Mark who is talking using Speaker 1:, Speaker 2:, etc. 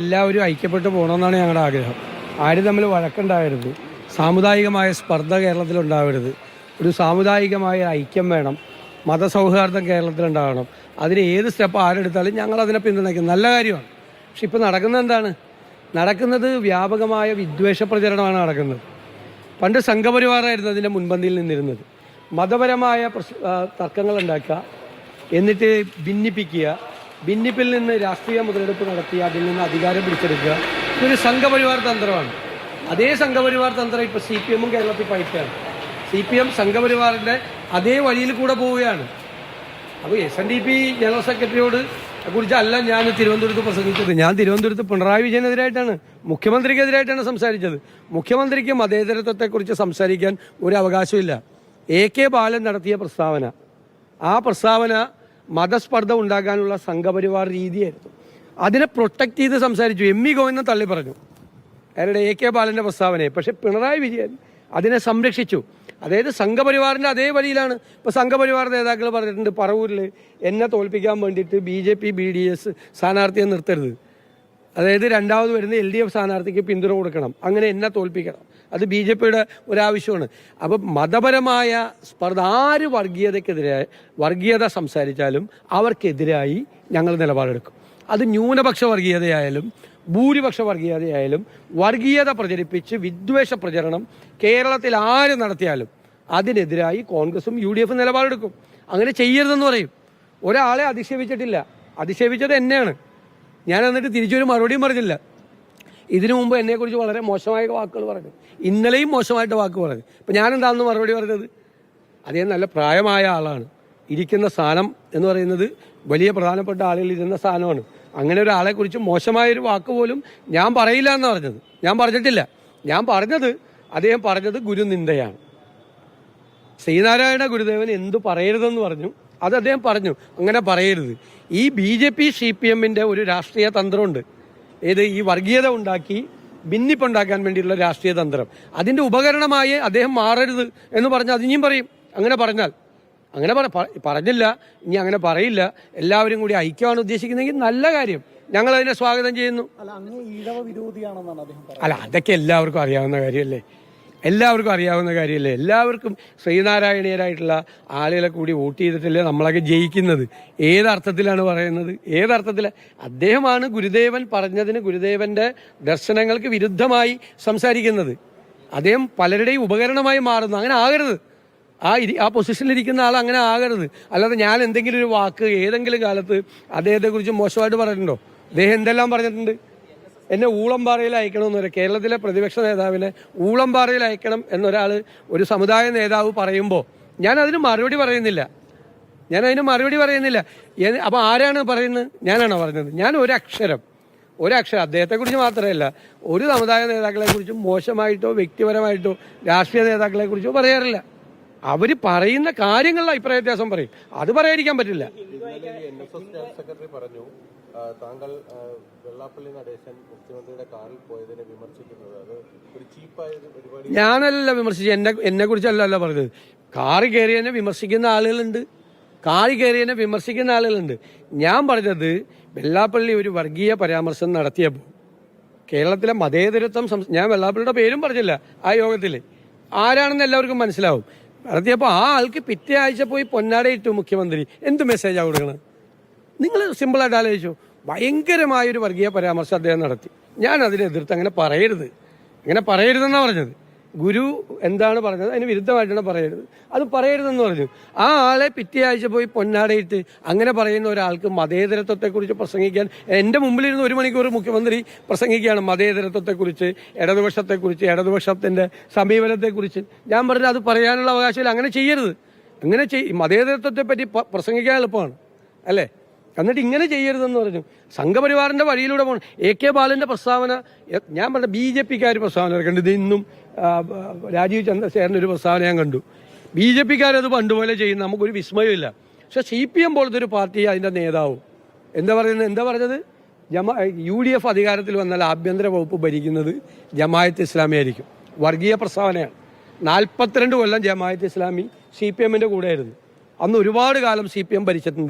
Speaker 1: എല്ലാവരും ഐക്യപ്പെട്ടു പോകണമെന്നാണ് ഞങ്ങളുടെ ആഗ്രഹം. ആരും തമ്മിൽ വഴക്കുണ്ടാവരുത്, സാമുദായികമായ സ്പർദ്ധ കേരളത്തിലുണ്ടാവരുത്, ഒരു സാമുദായികമായ ഐക്യം വേണം, മതസൗഹാർദ്ദം കേരളത്തിലുണ്ടാവണം. അതിന് ഏത് സ്റ്റെപ്പ് ആരെടുത്താലും ഞങ്ങളതിനെ പിന്തുണയ്ക്കും, നല്ല കാര്യമാണ്. പക്ഷെ ഇപ്പോൾ നടക്കുന്നത് എന്താണ്? നടക്കുന്നത് വ്യാപകമായ വിദ്വേഷ പ്രചരണമാണ് നടക്കുന്നത്. പണ്ട് സംഘപരിവാറായിരുന്നു അതിൻ്റെ മുൻപന്തിയിൽ നിന്നിരുന്നത്. മതപരമായ തർക്കങ്ങൾ ഉണ്ടാക്കുക, എന്നിട്ട് ഭിന്നിപ്പിക്കുക, ഭിന്നിപ്പിൽ നിന്ന് രാഷ്ട്രീയ മുതലെടുപ്പ് നടത്തി അതിൽ നിന്ന് അധികാരം പിടിച്ചെടുക്കുക. ഇതൊരു സംഘപരിവാർ തന്ത്രമാണ്. അതേ സംഘപരിവാർ തന്ത്രം ഇപ്പോൾ CPM കേരളത്തിൽ പയറ്റുകയാണ്. CPM സംഘപരിവാറിൻ്റെ അതേ വഴിയിൽ കൂടെ പോവുകയാണ്. അപ്പോൾ SNDP ജനറൽ സെക്രട്ടറിയോട് കുറിച്ചല്ല ഞാൻ തിരുവനന്തപുരത്ത് പ്രസംഗിച്ചത്. ഞാൻ തിരുവനന്തപുരത്ത് പിണറായി വിജയനെതിരായിട്ടാണ്, മുഖ്യമന്ത്രിക്കെതിരായിട്ടാണ് സംസാരിച്ചത്. മുഖ്യമന്ത്രിക്ക് മതേതരത്വത്തെക്കുറിച്ച് സംസാരിക്കാൻ ഒരു അവകാശമില്ല. AK ബാലൻ നടത്തിയ പ്രസ്താവന, ആ പ്രസ്താവന മതസ്പർദ്ധ ഉണ്ടാക്കാനുള്ള സംഘപരിവാർ രീതിയായിരുന്നു. അതിനെ പ്രൊട്ടക്റ്റ് ചെയ്ത് സംസാരിച്ചു. ME ഗോവിന്ദൻ തള്ളി പറഞ്ഞു അവരുടെ AK ബാലൻ്റെ പ്രസ്താവനയെ. പക്ഷെ പിണറായി വിജയൻ അതിനെ സംരക്ഷിച്ചു. അതായത് സംഘപരിവാറിൻ്റെ അതേ വഴിയിലാണ്. ഇപ്പോൾ സംഘപരിവാർ നേതാക്കൾ പറഞ്ഞിട്ടുണ്ട്, പറവൂരിൽ എന്നെ തോൽപ്പിക്കാൻ വേണ്ടിയിട്ട് BJP BDS സ്ഥാനാർത്ഥിയെ നിർത്തരുത്, അതായത് രണ്ടാമത് വരുന്ന LDF സ്ഥാനാർത്ഥിക്ക് പിന്തുണ കൊടുക്കണം, അങ്ങനെ എന്നെ തോൽപ്പിക്കണം. അത് BJPയുടെ ഒരാവശ്യമാണ്. അപ്പം മതപരമായ സ്പർദ്ധ, ആര് വർഗീയത സംസാരിച്ചാലും അവർക്കെതിരായി ഞങ്ങൾ നിലപാടെടുക്കും. അത് ന്യൂനപക്ഷ വർഗീയതയായാലും ഭൂരിപക്ഷ വർഗീയതയായാലും വർഗീയത പ്രചരിപ്പിച്ച് വിദ്വേഷ പ്രചരണം കേരളത്തിൽ ആര് നടത്തിയാലും അതിനെതിരായി കോൺഗ്രസും UDF നിലപാടെടുക്കും. അങ്ങനെ ചെയ്യരുതെന്ന് പറയും. ഒരാളെ അധിക്ഷേപിച്ചിട്ടില്ല, അധിക്ഷേപിച്ചത് എന്നെയാണ്. ഞാൻ എന്നിട്ട് തിരിച്ചൊരു മറുപടിയും പറഞ്ഞില്ല. ഇതിനു മുമ്പ് എന്നെക്കുറിച്ച് വളരെ മോശമായ വാക്കുകൾ പറഞ്ഞു, ഇന്നലെയും മോശമായിട്ട് വാക്ക് പറഞ്ഞു. ഇപ്പം ഞാനെന്താണെന്ന് മറുപടി പറഞ്ഞത്? അദ്ദേഹം നല്ല പ്രായമായ ആളാണ്, ഇരിക്കുന്ന സ്ഥാനം എന്ന് പറയുന്നത് വലിയ പ്രധാനപ്പെട്ട ആളുകൾ ഇരുന്ന സ്ഥാനമാണ്. അങ്ങനെ ഒരാളെക്കുറിച്ച് മോശമായൊരു വാക്ക് പോലും ഞാൻ പറയില്ല എന്ന് പറഞ്ഞത്. ഞാൻ പറഞ്ഞിട്ടില്ല. ഞാൻ പറഞ്ഞത്, അദ്ദേഹം പറഞ്ഞത് ഗുരുനിന്ദയാണ്. ശ്രീനാരായണ ഗുരുദേവൻ എന്തു പറയരുതെന്ന് പറഞ്ഞു, അത് അദ്ദേഹം പറഞ്ഞു. അങ്ങനെ പറയരുത്. ഈ BJP CPMൻ്റെ ഒരു രാഷ്ട്രീയ തന്ത്രമുണ്ട്. ഏത്? ഈ വർഗീയത ഉണ്ടാക്കി ഭിന്നിപ്പുണ്ടാക്കാൻ വേണ്ടിയിട്ടുള്ള രാഷ്ട്രീയ തന്ത്രം. അതിൻ്റെ ഉപകരണമായി അദ്ദേഹം മാറരുത് എന്ന് പറഞ്ഞാൽ അത് ഇനിയും പറയും. അങ്ങനെ പറഞ്ഞാൽ, അങ്ങനെ പറഞ്ഞില്ല, ഇനി അങ്ങനെ പറയില്ല. എല്ലാവരും കൂടി ഐക്യമാണ് ഉദ്ദേശിക്കുന്നതെങ്കിൽ നല്ല കാര്യം, ഞങ്ങൾ അതിനെ സ്വാഗതം ചെയ്യുന്നു. അല്ല, അതൊക്കെ എല്ലാവർക്കും അറിയാവുന്ന കാര്യമല്ലേ, എല്ലാവർക്കും ശ്രീനാരായണീയരായിട്ടുള്ള ആളുകളെ കൂടി വോട്ട് ചെയ്തിട്ടല്ലേ നമ്മളൊക്കെ ജയിക്കുന്നത്. ഏതർത്ഥത്തിലാണ് പറയുന്നത്? അദ്ദേഹമാണ് ഗുരുദേവൻ പറഞ്ഞതിന്, ഗുരുദേവന്റെ ദർശനങ്ങൾക്ക് വിരുദ്ധമായി സംസാരിക്കുന്നത്. അദ്ദേഹം പലരുടെയും ഉപകരണമായി മാറുന്നു. അങ്ങനെ ആകരുത്. ആ പൊസിഷനിലിരിക്കുന്ന ആൾ അങ്ങനെ ആകരുത്. അല്ലാതെ ഞാൻ എന്തെങ്കിലും ഒരു വാക്ക് ഏതെങ്കിലും കാലത്ത് അദ്ദേഹത്തെക്കുറിച്ച് മോശമായിട്ട് പറഞ്ഞിട്ടുണ്ടോ? അദ്ദേഹം എന്തെല്ലാം പറഞ്ഞിട്ടുണ്ട്? എന്നെ ഊളംപാറയിൽ അയക്കണമെന്ന് പറയും. കേരളത്തിലെ പ്രതിപക്ഷ നേതാവിനെ ഊളംപാറയിൽ അയക്കണം എന്നൊരാൾ, ഒരു സമുദായ നേതാവ് പറയുമ്പോൾ ഞാൻ അതിന് മറുപടി പറയുന്നില്ല. അപ്പോൾ ആരാണ് പറയുന്നത്? ഞാനാണോ പറഞ്ഞത്? ഞാൻ ഒരക്ഷരം അദ്ദേഹത്തെക്കുറിച്ച് മാത്രമല്ല, ഒരു സമുദായ നേതാക്കളെക്കുറിച്ചും മോശമായിട്ടോ വ്യക്തിപരമായിട്ടോ രാഷ്ട്രീയ നേതാക്കളെക്കുറിച്ചോ പറയാറില്ല. അവർ പറയുന്ന കാര്യങ്ങളിൽ അഭിപ്രായ വ്യത്യാസം പറയും, അത് പറയാതിരിക്കാൻ പറ്റില്ല.
Speaker 2: സെക്രട്ടറി പറഞ്ഞു, താങ്കൾ വെള്ളാപ്പള്ളി നടേശൻ മുഖ്യമന്ത്രിയുടെ കാറിൽ പോയതിനെ വിമർശിക്കുന്നത് അത് ഒരു ചീപ്പായ പരിപാടി.
Speaker 1: ഞാനല്ല വിമർശിച്ചത്, എന്നെ കുറിച്ചല്ല പറഞ്ഞത്. കാറിൽ കയറിയതിനെ വിമർശിക്കുന്ന ആളുകളുണ്ട്. ഞാൻ പറഞ്ഞത്, വെള്ളാപ്പള്ളി ഒരു വർഗീയ പരാമർശം നടത്തിയപ്പോൾ കേരളത്തിലെ മതേതരത്വം, ഞാൻ വെള്ളാപ്പള്ളിയുടെ പേരും പറഞ്ഞില്ല ആ യോഗത്തിൽ, ആരാണെന്ന് എല്ലാവർക്കും മനസ്സിലാവും. നടത്തിയപ്പോൾ ആ ആൾക്ക് പിറ്റേ ആഴ്ച പോയി പൊന്നാടയിട്ടു മുഖ്യമന്ത്രി. എന്ത് മെസ്സേജാണ് കൊടുക്കണത്? നിങ്ങൾ സിമ്പിളായിട്ട് ആലോചിച്ചു. ഭയങ്കരമായൊരു വർഗീയ പരാമർശം അദ്ദേഹം നടത്തി. ഞാൻ അതിനെ എതിർത്ത് അങ്ങനെ പറയരുതെന്നാണ് പറഞ്ഞത്. ഗുരു എന്താണ് പറഞ്ഞത് അതിന് വിരുദ്ധമായിട്ടാണ് അത് പറയരുതെന്ന് പറഞ്ഞു. ആ ആളെ പിറ്റേ ആഴ്ച പോയി പൊന്നാടയിട്ട് അങ്ങനെ പറയുന്ന ഒരാൾക്ക് മതേതരത്വത്തെക്കുറിച്ച് പ്രസംഗിക്കാൻ, എൻ്റെ മുമ്പിലിരുന്ന് 1 മണിക്കൂർ മുഖ്യമന്ത്രി പ്രസംഗിക്കുകയാണ് മതേതരത്വത്തെക്കുറിച്ച്, ഇടതുപക്ഷത്തെക്കുറിച്ച്, ഇടതുപക്ഷത്തിൻ്റെ സമീപനത്തെക്കുറിച്ച്. ഞാൻ പറഞ്ഞത് അത് പറയാനുള്ള അവകാശമില്ല. അങ്ങനെ ചെയ്യരുത്. മതേതരത്വത്തെപ്പറ്റി പ്രസംഗിക്കാൻ എളുപ്പമാണ് അല്ലേ? എന്നിട്ട് ഇങ്ങനെ ചെയ്യരുതെന്ന് പറഞ്ഞു. സംഘപരിവാറിൻ്റെ വഴിയിലൂടെ പോകണം. AK ബാലൻ്റെ പ്രസ്താവന, ഞാൻ പറഞ്ഞ BJPക്കാർ പ്രസ്താവന കണ്ടു. ഇത് ഇന്നും രാജീവ് ചന്ദ്രശേഖരൻ്റെ ഒരു പ്രസ്താവന ഞാൻ കണ്ടു. BJPക്കാരത് പണ്ടുപോലെ ചെയ്യുന്ന നമുക്കൊരു വിസ്മയമില്ല. പക്ഷെ CPM പോലത്തെ ഒരു പാർട്ടി, അതിൻ്റെ നേതാവും എന്താ പറഞ്ഞത്? UDF അധികാരത്തിൽ വന്നാൽ ആഭ്യന്തര വകുപ്പ് ഭരിക്കുന്നത് ജമാഅത്ത് ഇസ്ലാമി ആയിരിക്കും. വർഗീയ പ്രസ്താവനയാണ്. 42 കൊല്ലം ജമാഅത്ത് ഇസ്ലാമി CPMൻ്റെ കൂടെയായിരുന്നു. അന്ന് ഒരുപാട് കാലം CPM ഭരിച്ചിട്ടുണ്ട്.